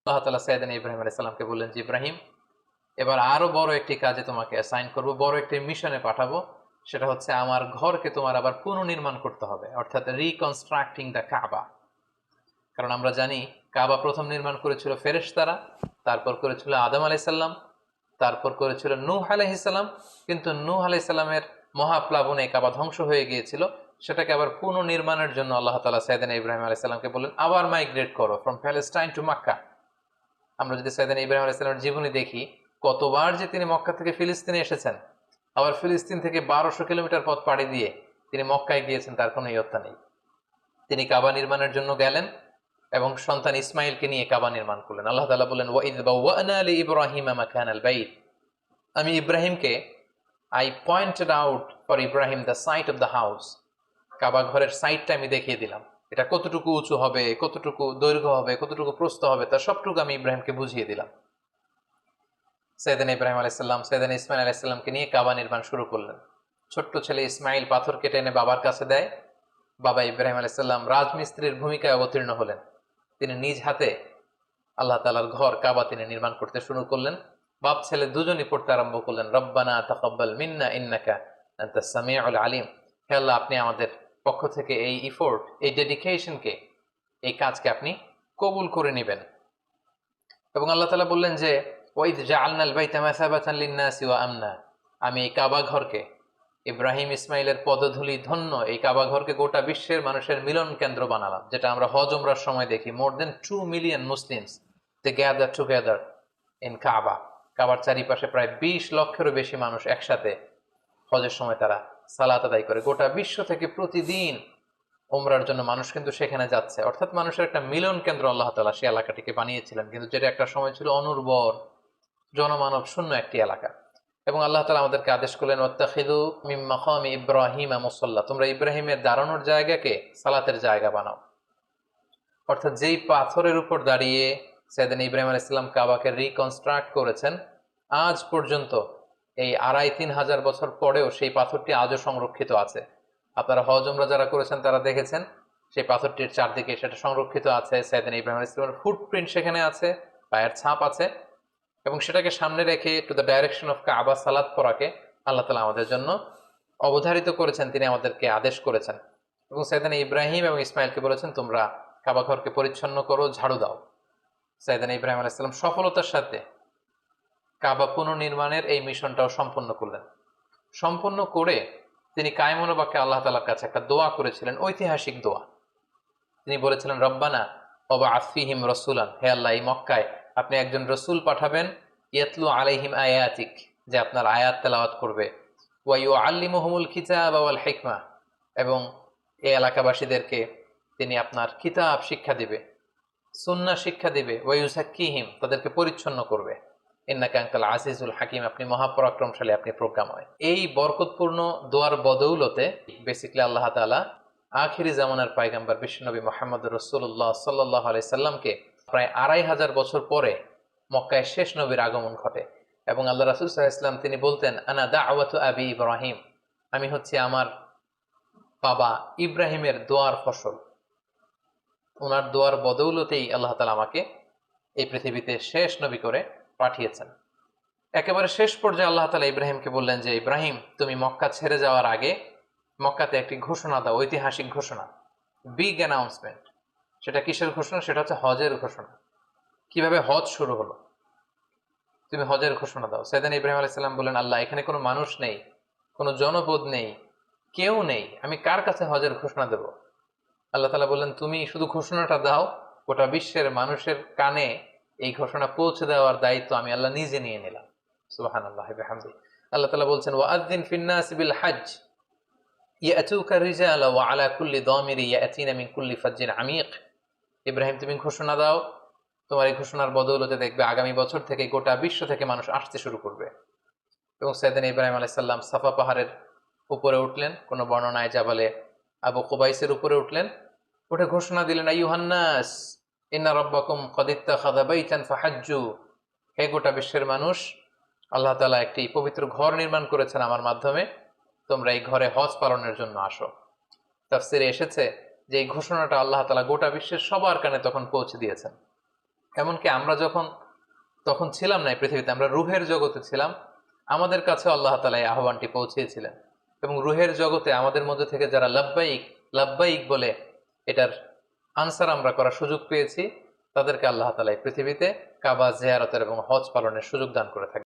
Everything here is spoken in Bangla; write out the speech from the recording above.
আল্লাহ তাআলা সাইয়েদনা ইব্রাহিম আলাইহিস সালামকে বললেন যে ইব্রাহিম, এবার আরো বড় একটি কাজে তোমাকে অ্যাসাইন করব, বড় একটি মিশনে পাঠাবো। সেটা হচ্ছে আমার ঘরকে তোমার আবার পুনর্নির্মাণ করতে হবে, অর্থাৎ রিকনস্ট্রাক্টিং দ্য কাবা। কারণ আমরা জানি কাবা প্রথম নির্মাণ করেছিল ফেরেশতারা, তারপর করেছিল আদম আলাইহিস সালাম, তারপর করেছিল নূহ আলাইহিস সালাম। কিন্তু নূহ আলাইহিস সালামের মহাপ্লাবনে কাবা ধ্বংস হয়ে গিয়েছিল। সেটাকে আবার পুনর্নির্মাণের জন্য আল্লাহ তাআলা সাইয়েদনা ইব্রাহিম আলাইহিস সালামকে বললেন আবার মাইগ্রেট করো ফ্রম প্যালেস্টাইন টু মক্কা। আমরা যদি সাইয়েদনা ইব্রাহিম আলাইহিস সালামের জীবনী দেখি, কতবার যে তিনি মক্কা থেকে ফিলিস্তিনে এসেছেন, আবার ফিলিস্তিন থেকে 1200 কিলোমিটার পথ পাড়ি দিয়ে তিনি মক্কায় গিয়েছেন, তার কোনো ইয়ত্তা নেই। তিনি কাবা নির্মাণের জন্য গেলেন এবং সন্তান ইসমাইলকে নিয়ে কাবা নির্মাণ করলেন। আল্লাহ তাআলা বললেন ওয়াইদ বাওয়ানা লিইব্রাহিমা মাকানাল বাইত, আমি ইব্রাহিমকে I pointed out for Ibrahim the site of the house, Kaaba ঘরের সাইটটা আমি দেখিয়ে দিলাম। এটা কতটুকু উঁচু হবে, কতটুকু দৈর্ঘ্য হবে, কতটুকু প্রস্থ হবে, তার সবটুকু আমি ইব্রাহিমকে বুঝিয়ে দিলাম। সাইয়েদনা ইব্রাহিম আলাইহিস সালাম সাইয়েদনা ইসমাইল আলাইহিস সালামকে নিয়ে কাবা নির্মাণ শুরু করলেন। ছোট্ট ছেলে ইসমাইল পাথর কেটে এনে বাবার কাছে দেয়। বাবা ইব্রাহিম আলাইহিস সালাম রাজমিস্ত্রির ভূমিকায় অবতীর্ণ হলেন। তিনি নিজ হাতে আল্লাহ তাআলার ঘর কাবা তিনি নির্মাণ করতে শুরু করলেন। বাপ ছেলে দুজনই পড়তে আরম্ভ করলেন রব্বানা তাকাব্বাল মিন্না ইন্নাকা আনতাস সামিউল আলিম। হে আল্লাহ, আপনি আমাদের পক্ষ থেকে এই ইফোর্ট, এই ডেডিকেশনকে, এই কাজকে আপনি কবুল করে নেবেন। এবং আল্লাহ তাআলা বললেন যে ওয়াইদ জাআলনাল বাইতা মাসাবাতান লিন-নাসি ওয়া আমনা, আমি এই কাবা ঘরকে, ইব্রাহিম ইসমাইলের পদধূলি ধন্য এই কাবা ঘরকে গোটা বিশ্বের মানুষের মিলন কেন্দ্র বানালাম। যেটা আমরা হজ উমরার সময় দেখি, more than 2 million Muslims they gather together in Kaaba. কাবার চারিপাশে প্রায় 20 লক্ষেরও বেশি মানুষ একসাথে হজের সময় তারা সালাত আদায় করে। গোটা বিশ্ব থেকে প্রতিদিন উমরার জন্য মানুষ কিন্তু সেখানে যাচ্ছে, অর্থাৎ মানুষের একটা মিলন কেন্দ্র আল্লাহ তাআলা সেই এলাকাটিকে বানিয়েছিলেন, কিন্তু যেটা একটা সময় ছিল অনুর্বর, জনমানব শূন্য একটি এলাকা। এবং আল্লাহ তাআলা আমাদেরকে আদেশ করলেন ওয়াত্তাখিযু মিন মাকামি ইব্রাহিমা মুসাল্লা, তোমরা ইব্রাহিমের দাঁড়ানোর জায়গাকে সালাতের জায়গা বানাও। অর্থাৎ যেই পাথরের উপর দাঁড়িয়ে সাইয়েদনা ইব্রাহিম আলাইহিস সালাম কাবাকে রিকনস্ট্রাক্ট করেছেন, আজ পর্যন্ত এই 2500-3000 বছর পরেও সেই পাথরটি আজও সংরক্ষিত আছে। আপনারা হজ উমরা যারা করেছেন তারা দেখেছেন সেই পাথরটির চারদিকে সেটা সংরক্ষিত আছে, সাইয়েদনা ইব্রাহিম আলাইহিস সালামের ফুটপ্রিন্ট সেখানে আছে, পায়ের ছাপ আছে। এবং সেটাকে সামনে রেখে টু দ্য ডাইরেকশন অফ কাবা সালাত পড়াকে আল্লাহ তাআলা আমাদের জন্য অবধারিত করেছেন, তিনি আমাদেরকে আদেশ করেছেন। এবং সাইয়েদনা ইব্রাহিম এবং ইসমাইলকে বলেছেন তোমরা কাবা ঘরকে পরিচ্ছন্ন করো, ঝাড়ু দাও। সাইয়েদনা ইব্রাহিম আলাইহিস সালাম সফলতার সাথে কাবা পুনর্নির্মাণের এই মিশনটাও সম্পন্ন করলেন। সম্পন্ন করে তিনি কায়মনোবাক্যে আল্লাহ তাআলার কাছে একটা দোয়া করেছিলেন, ঐতিহাসিক দোয়া। তিনি বলেছিলেন রব্বানা ওয়াবআথ ফীহিম রাসূলান, হে আল্লাহ, এই মক্কায় আপনি একজন রসুল পাঠাবেন, ইয়াতলু আলাইহিম আয়াতিক, যে আপনার আয়াত তেলাওয়াত করবে, ওয়া ইউআল্লিমুহুমুল কিতাবা ওয়াল হিকমা, এবং এই এলাকাবাসীদেরকে তিনি আপনার কিতাব শিক্ষা দিবে, সুন্নাহ শিক্ষা দিবে, ওয়া ইউযাক্কিহিম, তাদেরকে পরিচ্ছন্ন করবে, ইন্নাকা আনতাল আজিজুল হাকিম, আপনি মহাপরাক্রমশালী, আপনি প্রজ্ঞাময়। এই বরকতপূর্ণ দোয়ার বদৌলতে বেসিক্যালি আল্লাহ তাআলা আখিরি জামানার পয়গম্বর বিশ্বনবী মুহাম্মদ রাসূলুল্লাহ সাল্লাল্লাহু আলাইহি সাল্লামকে প্রায় 2500 বছর পরে মক্কায় শেষ নবীর আগমন ঘটে। এবং আল্লাহ রাসূল সাল্লাল্লাহু আলাইহি ওয়াসাল্লাম তিনি বলতেন আনা দাওয়াতু আবি ইব্রাহিম, আমি হচ্ছে আমার বাবা ইব্রাহিমের দোয়ার ফসল। ওনার দোয়ার বদৌলতেই আল্লাহ তাআলা আমাকে এই পৃথিবীতে শেষ নবী করে পাঠিয়েছেন। একেবারে শেষ পর্যায়ে আল্লাহ তাআলা ইব্রাহিমকে বললেন যে ইব্রাহিম, তুমি মক্কা ছেড়ে যাওয়ার আগে মক্কাতে একটি ঘোষণা দাও, ঐতিহাসিক ঘোষণা, বিগ অ্যানাউন্সমেন্ট। সেটা কিসের ঘোষণা? সেটা হচ্ছে হজের ঘোষণা। কিভাবে হজ শুরু হলো, তুমি হজের ঘোষণা দাও। সাইয়েদনা ইব্রাহিম আলাইহিস সালাম বললেন আল্লাহ, এখানে কোনো মানুষ নেই, কোনো জনপদ নেই, কেউ নেই, আমি কার কাছে হজের ঘোষণা দেব? আল্লাহ তাআলা বললেন তুমি শুধু ঘোষণাটা দাও, গোটা বিশ্বের মানুষের কানে এই ঘোষণা পৌঁছে দেওয়ার দায়িত্ব আমি আল্লাহ নিজে নিয়ে নিলাম। সুবহানাল্লাহি ওয়া বিহামদিহি। আল্লাহ তাআলা বলছেন ওয়াআযযিন ফিন-নাসি বিল হজ্জ ইয়াতুকা রিজালা ওয়া আলা কুল্লি দামিরি ইয়াতিনা মিন কুল্লি ফাজ্জিন আমিক। ইব্রাহিম, তুমি ঘোষণা দাও, তোমার এই ঘোষণার বদৌলতে দেখবে আগামী বছর থেকে গোটা বিশ্ব থেকে মানুষ আসতে শুরু করবে। এবং সাইয়েদনা ইব্রাহিম আলাইহিস সালাম সাফা পাহাড়ের উপরে উঠলেন, কোন বর্ণনায় জাবালে আবু কুবাইসের উপরে উঠলেন, উঠে ঘোষণা দিলেন আইয়ুহান নাস ইন্না রাব্বাকুম ক্বাদ ইত্তাখাযা বাইতান ফাহাজ্জু, হে গোটা বিশ্বের মানুষ, আল্লাহ তাআলা একটি পবিত্র ঘর নির্মাণ করেছেন আমার মাধ্যমে, তোমরা এই ঘরে হজ পালনের জন্য আসো। তাফসীরে এসেছে যে এই ঘোষণাটা আল্লাহ তাআলা গোটা বিশ্বের সবার কানে তখন পৌঁছে দিয়েছেন। এমনকি আমরা যখন তখন ছিলাম না এই পৃথিবীতে, আমরা রুহের জগতে ছিলাম, আমাদের কাছে আল্লাহ তাআলা এই আহ্বানটি পৌঁছিয়েছিলেন। এবং রুহের জগতে আমাদের মধ্যে থেকে যারা লাব্বাইক লাব্বাইক বলে এটার আনসার আমরা করার সুযোগ পেয়েছি, তাদেরকে আল্লাহ তাআলা এই পৃথিবীতে কাবা জিয়ারতের এবং হজ পালনের সুযোগ দান করে থাকেন।